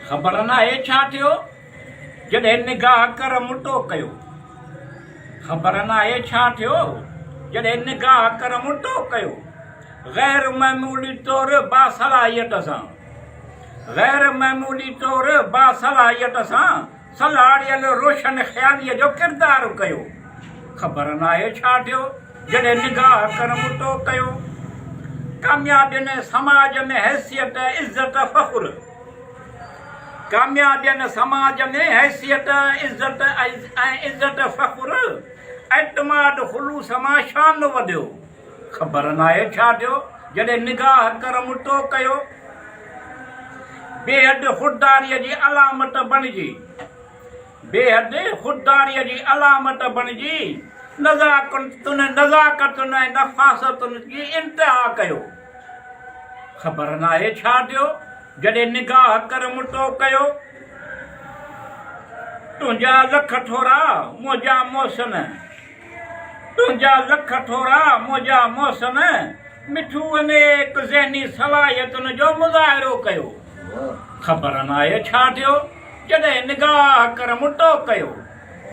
ख़बर नाहे छा थियो जॾहिं निगाह कर मुटो कयो। ख़बर नाहे छा थियो जॾहिं निगाह कर मुटो कयो। गैर मामूली तौर बासलाहियत सां गैर मामूली तौर बासलाहियत सां सलाड़ियल रोशन ख़्यालीअ जो किरदारु कयो। ख़बर नाहे छा थियो जॾहिं निगाह कर मुटो कयो। कामयाबियुनि समाज में हैसियत इज़त फ़ख़ुर कामयाबियुनि समाज में हैसियत इज़त ऐं इज़त फ़ख़ुर एतमाद ख़ुलूस मां शान वधियो। ख़बर नाहे छा थियो जॾहिं निगाह कर मुटो कयो। बेहद ख़ुददारीअ जी अलामत बणिजी बेहद ख़ुददारीअ जी अलामत बणिजी नज़ाकतुनि ऐं नफ़ासतुनि जी इंतिहा कयो। ख़बर नाहे छा थियो जॾहिं निगाह कर मुटो कयो। तुंहिंजा लख थोरा मुंहिंजा मौसन तुंहिंजा लख थोरा मुंहिंजा मौसन मिठू अनेक ज़हनी सलाहियतुनि जो मुज़ाहिरो कयो। ख़बर नाहे छा थियो जॾहिं निगाह कर मुटो कयो।